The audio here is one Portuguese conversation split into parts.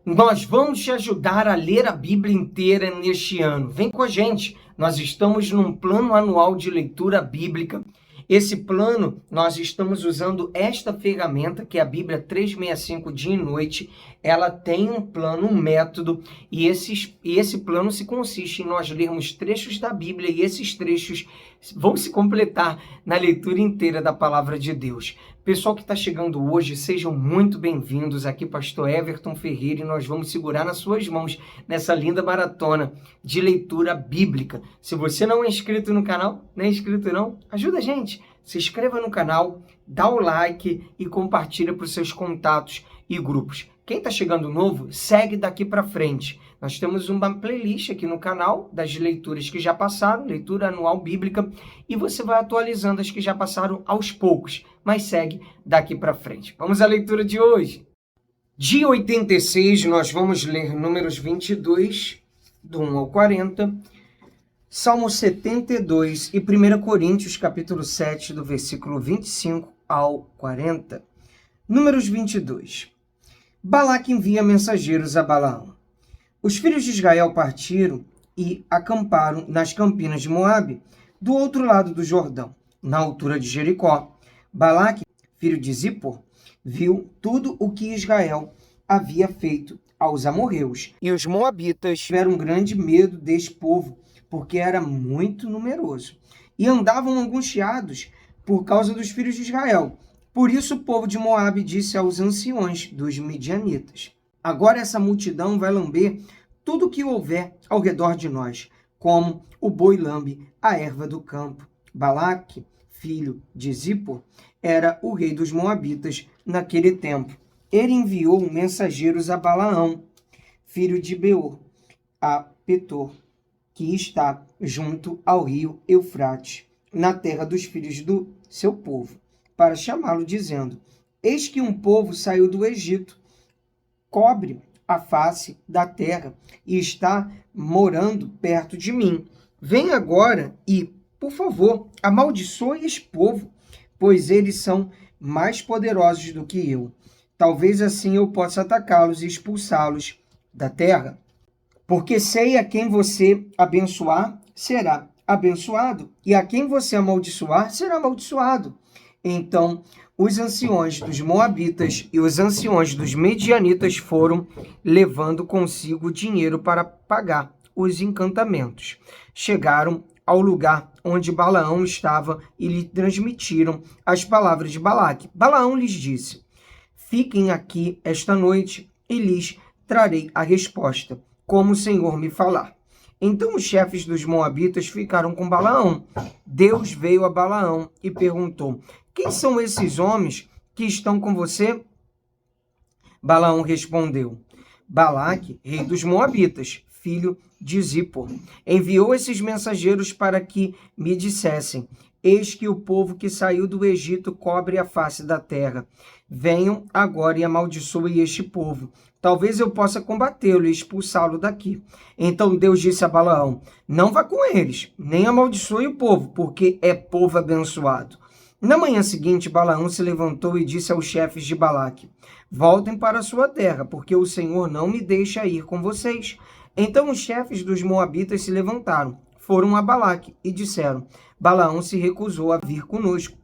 Nós vamos te ajudar a ler a Bíblia inteira neste ano. Vem com a gente. Nós estamos num plano anual de leitura bíblica. Esse plano, nós estamos usando esta ferramenta, que é a Bíblia 365 dia e noite. Ela tem um plano, um método, e esse plano se consiste em nós lermos trechos da Bíblia, e esses trechos vão se completar na leitura inteira da Palavra de Deus. Pessoal que está chegando hoje, sejam muito bem-vindos. Aqui, Pastor Everton Ferreira, e nós vamos segurar nas suas mãos nessa linda maratona de leitura bíblica. Se você não é inscrito no canal, não é inscrito não, ajuda a gente. Se inscreva no canal, dá o like e compartilha para os seus contatos e grupos. Quem está chegando novo, segue daqui para frente. Nós temos uma playlist aqui no canal das leituras que já passaram, leitura anual bíblica, e você vai atualizando as que já passaram aos poucos, mas segue daqui para frente. Vamos à leitura de hoje. Dia 86, nós vamos ler Números 22, do 1 ao 40, Salmo 72 e 1 Coríntios, capítulo 7, do versículo 25 ao 40. Números 22. Balaque envia mensageiros a Balaão. Os filhos de Israel partiram e acamparam nas campinas de Moabe, do outro lado do Jordão, na altura de Jericó. Balaque, filho de Zippor, viu tudo o que Israel havia feito aos amorreus. E os moabitas tiveram grande medo deste povo, porque era muito numeroso, e andavam angustiados por causa dos filhos de Israel. Por isso o povo de Moabe disse aos anciões dos midianitas: agora essa multidão vai lamber tudo o que houver ao redor de nós, como o boi lambe a erva do campo. Balaque, filho de Zippor, era o rei dos moabitas naquele tempo. Ele enviou mensageiros a Balaão, filho de Beor, a Petor, que está junto ao rio Eufrates, na terra dos filhos do seu povo, para chamá-lo, dizendo: eis que um povo saiu do Egito, cobre a face da terra e está morando perto de mim. Vem agora e, por favor, amaldiçoe esse povo, pois eles são mais poderosos do que eu. Talvez assim eu possa atacá-los e expulsá-los da terra. Porque sei a quem você abençoar, será abençoado, e a quem você amaldiçoar, será amaldiçoado. Então, os anciões dos moabitas e os anciões dos medianitas foram levando consigo dinheiro para pagar os encantamentos. Chegaram ao lugar onde Balaão estava e lhe transmitiram as palavras de Balaque. Balaão lhes disse: fiquem aqui esta noite e lhes trarei a resposta, como o Senhor me falar. Então os chefes dos moabitas ficaram com Balaão. Deus veio a Balaão e perguntou: quem são esses homens que estão com você? Balaão respondeu: Balaque, rei dos moabitas, filho de Zippor, enviou esses mensageiros para que me dissessem: eis que o povo que saiu do Egito cobre a face da terra. Venham agora e amaldiçoem este povo. Talvez eu possa combatê-lo e expulsá-lo daqui. Então Deus disse a Balaão: não vá com eles, nem amaldiçoe o povo, porque é povo abençoado. Na manhã seguinte, Balaão se levantou e disse aos chefes de Balaque: voltem para a sua terra, porque o Senhor não me deixa ir com vocês. Então os chefes dos moabitas se levantaram, foram a Balaque e disseram: Balaão se recusou a vir conosco.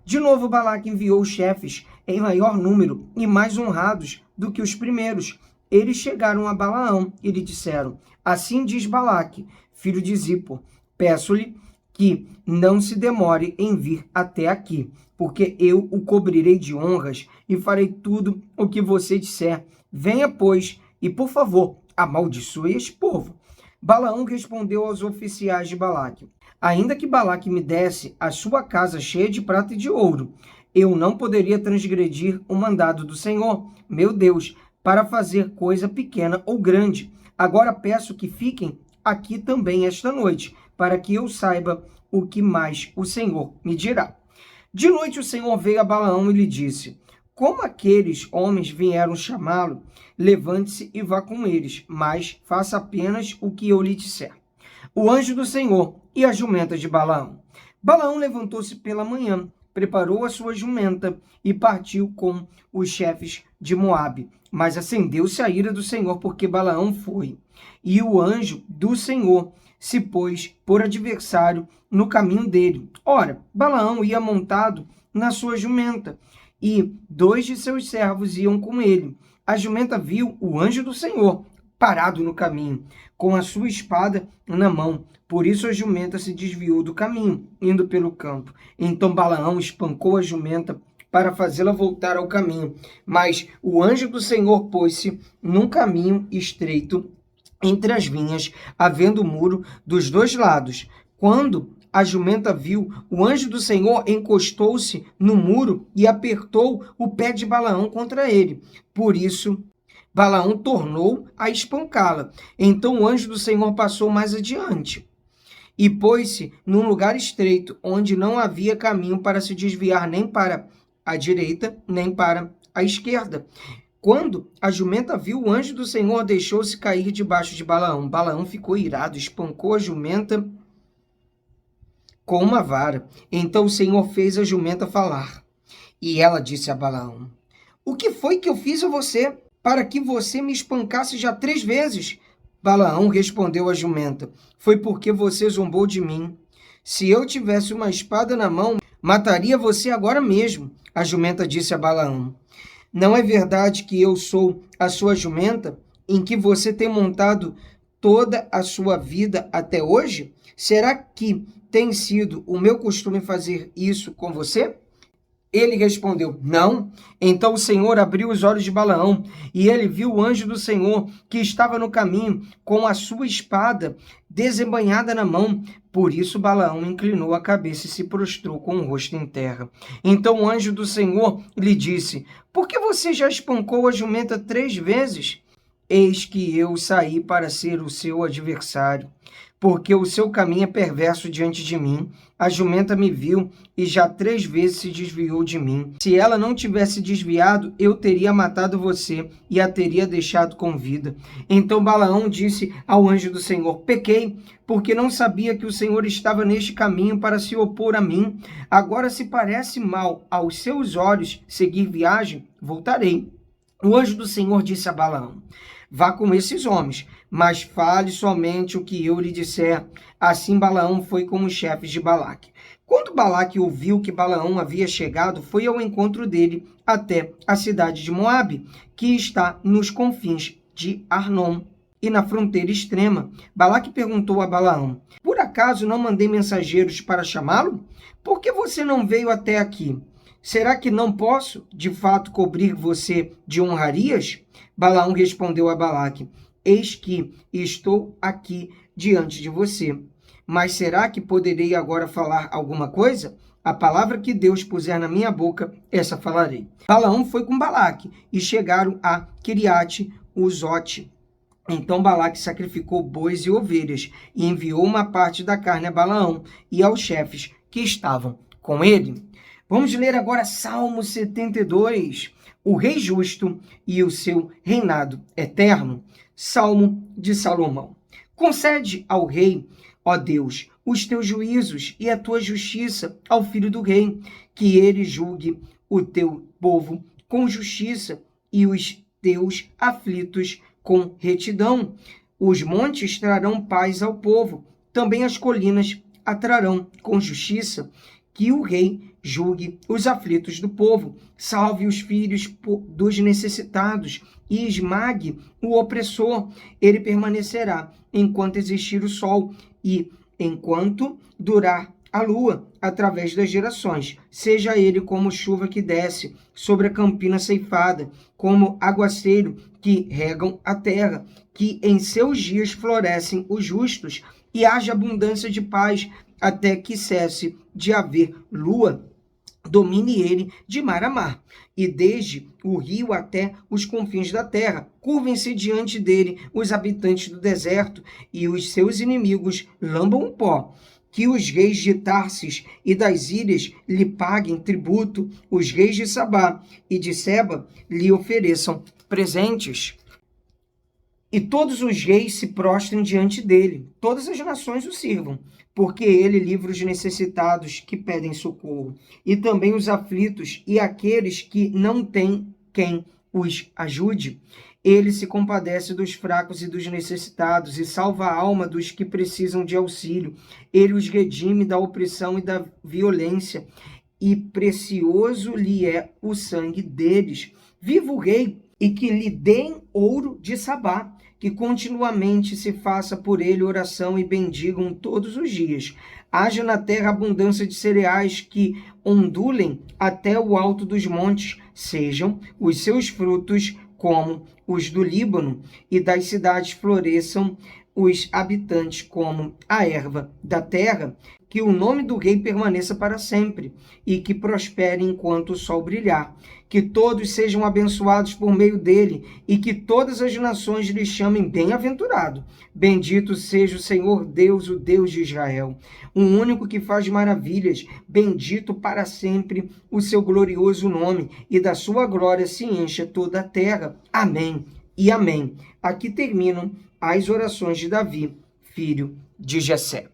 De novo Balaque enviou chefes em maior número e mais honrados do que os primeiros. Eles chegaram a Balaão e lhe disseram: assim diz Balaque, filho de Zippor, peço-lhe que não se demore em vir até aqui, porque eu o cobrirei de honras e farei tudo o que você disser. Venha, pois, e por favor, amaldiçoe este povo. Balaão respondeu aos oficiais de Balaque: ainda que Balaque me desse a sua casa cheia de prata e de ouro, eu não poderia transgredir o mandado do Senhor, meu Deus, para fazer coisa pequena ou grande. Agora peço que fiquem aqui também esta noite, para que eu saiba o que mais o Senhor me dirá. De noite o Senhor veio a Balaão e lhe disse: como aqueles homens vieram chamá-lo, levante-se e vá com eles, mas faça apenas o que eu lhe disser. O anjo do Senhor e a jumenta de Balaão. Balaão levantou-se pela manhã, preparou a sua jumenta e partiu com os chefes de Moabe. Mas acendeu-se a ira do Senhor, porque Balaão foi. E o anjo do Senhor se pôs por adversário no caminho dele. Ora, Balaão ia montado na sua jumenta, e 2 de seus servos iam com ele. A jumenta viu o anjo do Senhor parado no caminho, com a sua espada na mão. Por isso a jumenta se desviou do caminho, indo pelo campo. Então Balaão espancou a jumenta para fazê-la voltar ao caminho. Mas o anjo do Senhor pôs-se num caminho estreito entre as vinhas, havendo muro dos 2 lados. Quando a jumenta viu o anjo do Senhor, encostou-se no muro e apertou o pé de Balaão contra ele. Por isso Balaão tornou a espancá-la. Então o anjo do Senhor passou mais adiante e pôs-se num lugar estreito, onde não havia caminho para se desviar nem para a direita, nem para a esquerda. Quando a jumenta viu o anjo do Senhor, deixou-se cair debaixo de Balaão. Balaão ficou irado, espancou a jumenta com uma vara. Então o Senhor fez a jumenta falar. E ela disse a Balaão: "O que foi que eu fiz a você, para que você me espancasse já 3 vezes?" Balaão respondeu à jumenta: "Foi porque você zombou de mim. Se eu tivesse uma espada na mão, mataria você agora mesmo." A jumenta disse a Balaão: "Não é verdade que eu sou a sua jumenta, em que você tem montado toda a sua vida até hoje? Será que tem sido o meu costume fazer isso com você?" Ele respondeu: "Não." Então o Senhor abriu os olhos de Balaão, e ele viu o anjo do Senhor que estava no caminho, com a sua espada desembainhada na mão. Por isso Balaão inclinou a cabeça e se prostrou com o rosto em terra. Então o anjo do Senhor lhe disse: "Por que você já espancou a jumenta 3 vezes? Eis que eu saí para ser o seu adversário, porque o seu caminho é perverso diante de mim. A jumenta me viu e já 3 vezes se desviou de mim. Se ela não tivesse desviado, eu teria matado você e a teria deixado com vida." Então Balaão disse ao anjo do Senhor: "Pequei, porque não sabia que o Senhor estava neste caminho para se opor a mim. Agora, se parece mal aos seus olhos seguir viagem, voltarei." O anjo do Senhor disse a Balaão: "Vá com esses homens, mas fale somente o que eu lhe disser." Assim Balaão foi com os chefes de Balaque. Quando Balaque ouviu que Balaão havia chegado, foi ao encontro dele até a cidade de Moabe, que está nos confins de Arnon e na fronteira extrema. Balaque perguntou a Balaão: "Por acaso não mandei mensageiros para chamá-lo? Por que você não veio até aqui? Será que não posso, de fato, cobrir você de honrarias?" Balaão respondeu a Balaque: "Eis que estou aqui diante de você. Mas será que poderei agora falar alguma coisa? A palavra que Deus puser na minha boca, essa falarei." Balaão foi com Balaque e chegaram a Quiriate-Uzote. Então Balaque sacrificou bois e ovelhas e enviou uma parte da carne a Balaão e aos chefes que estavam com ele. Vamos ler agora Salmo 72, o Rei Justo e o seu reinado eterno. Salmo de Salomão. Concede ao rei, ó Deus, os teus juízos e a tua justiça ao filho do rei, que ele julgue o teu povo com justiça e os teus aflitos com retidão. Os montes trarão paz ao povo, também as colinas a trarão com justiça. Que o rei julgue os aflitos do povo, salve os filhos dos necessitados e esmague o opressor. Ele permanecerá enquanto existir o sol e enquanto durar a lua, através das gerações. Seja ele como chuva que desce sobre a campina ceifada, como aguaceiro que regam a terra, que em seus dias florescem os justos e haja abundância de paz, até que cesse de haver lua, domine ele de mar a mar, e desde o rio até os confins da terra. Curvem-se diante dele os habitantes do deserto, e os seus inimigos lambam o pó. Que os reis de Tarsis e das ilhas lhe paguem tributo, os reis de Sabá e de Seba lhe ofereçam presentes. E todos os reis se prostrem diante dele, todas as nações o sirvam, porque ele livra os necessitados que pedem socorro, e também os aflitos e aqueles que não têm quem os ajude. Ele se compadece dos fracos e dos necessitados e salva a alma dos que precisam de auxílio. Ele os redime da opressão e da violência, e precioso lhe é o sangue deles. Viva o rei, e que lhe deem ouro de Sabá, que continuamente se faça por ele oração e bendigam todos os dias. Haja na terra abundância de cereais que ondulem até o alto dos montes, sejam os seus frutos como os do Líbano, e das cidades floresçam os habitantes como a erva da terra. Que o nome do rei permaneça para sempre, e que prospere enquanto o sol brilhar. Que todos sejam abençoados por meio dele, e que todas as nações lhe chamem bem-aventurado. Bendito seja o Senhor Deus, o Deus de Israel, o único que faz maravilhas. Bendito para sempre o seu glorioso nome, e da sua glória se encha toda a terra. Amém e amém. Aqui terminam as orações de Davi, filho de Jessé.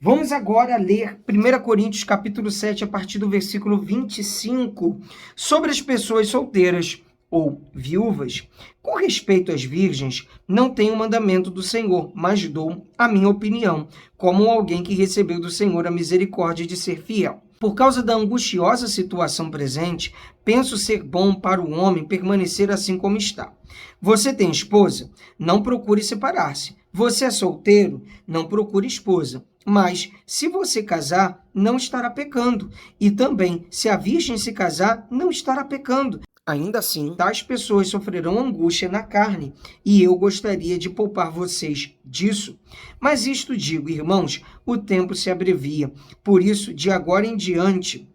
Vamos agora ler 1 Coríntios capítulo 7, a partir do versículo 25, sobre as pessoas solteiras ou viúvas. Com respeito às virgens, não tenho mandamento do Senhor, mas dou a minha opinião, como alguém que recebeu do Senhor a misericórdia de ser fiel. Por causa da angustiosa situação presente, penso ser bom para o homem permanecer assim como está. Você tem esposa? Não procure separar-se. Você é solteiro? Não procure esposa. Mas, se você casar, não estará pecando. E também, se a virgem se casar, não estará pecando. Ainda assim, tais pessoas sofrerão angústia na carne, e eu gostaria de poupar vocês disso. Mas isto digo, irmãos, o tempo se abrevia. Por isso, de agora em diante,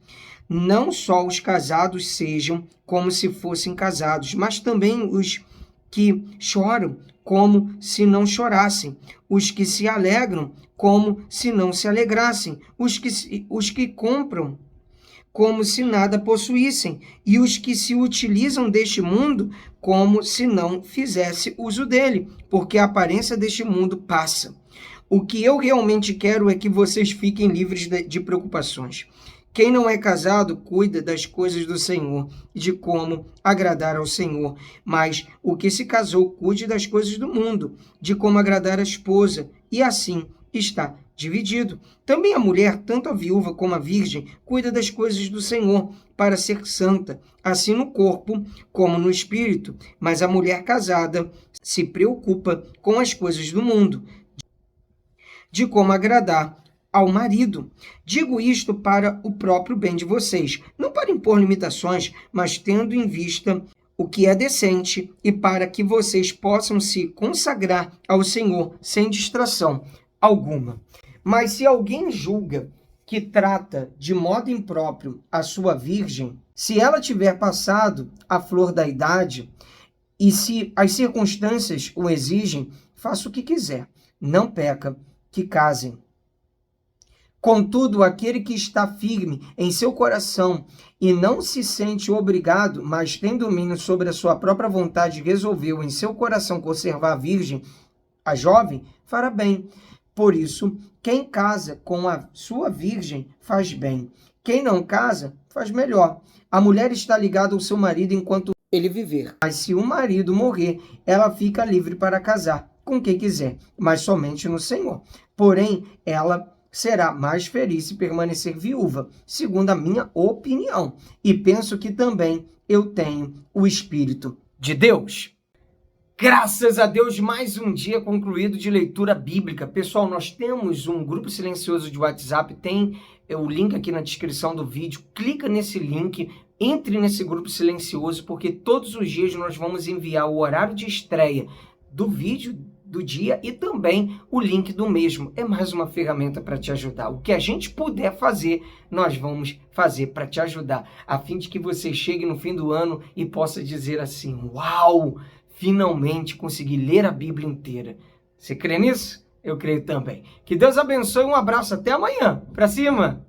não só os casados sejam como se fossem casados, mas também os que choram como se não chorassem, os que se alegram como se não se alegrassem, os que compram como se nada possuíssem, e os que se utilizam deste mundo como se não fizesse uso dele, porque a aparência deste mundo passa. O que eu realmente quero é que vocês fiquem livres de preocupações. Quem não é casado cuida das coisas do Senhor e de como agradar ao Senhor. Mas o que se casou cuide das coisas do mundo, de como agradar a esposa, e assim está dividido. Também a mulher, tanto a viúva como a virgem, cuida das coisas do Senhor, para ser santa, assim no corpo como no espírito. Mas a mulher casada se preocupa com as coisas do mundo, de como agradar ao marido. Digo isto para o próprio bem de vocês, não para impor limitações, mas tendo em vista o que é decente e para que vocês possam se consagrar ao Senhor sem distração alguma. Mas se alguém julga que trata de modo impróprio a sua virgem, se ela tiver passado a flor da idade e se as circunstâncias o exigem, faça o que quiser, não peca, que casem. Contudo, aquele que está firme em seu coração e não se sente obrigado, mas tem domínio sobre a sua própria vontade, resolveu em seu coração conservar a virgem, a jovem, fará bem. Por isso, quem casa com a sua virgem faz bem. Quem não casa, faz melhor. A mulher está ligada ao seu marido enquanto ele viver. Mas se o marido morrer, ela fica livre para casar com quem quiser, mas somente no Senhor. Porém, ela será mais feliz se permanecer viúva, segundo a minha opinião. E penso que também eu tenho o Espírito de Deus. Graças a Deus, mais um dia concluído de leitura bíblica. Pessoal, nós temos um grupo silencioso de WhatsApp, tem o link aqui na descrição do vídeo. Clica nesse link, entre nesse grupo silencioso, porque todos os dias nós vamos enviar o horário de estreia do vídeo do dia e também o link do mesmo. É mais uma ferramenta para te ajudar. O que a gente puder fazer, nós vamos fazer para te ajudar, a fim de que você chegue no fim do ano e possa dizer assim: uau, finalmente consegui ler a Bíblia inteira. Você crê nisso? Eu creio também. Que Deus abençoe, um abraço, até amanhã. Pra cima!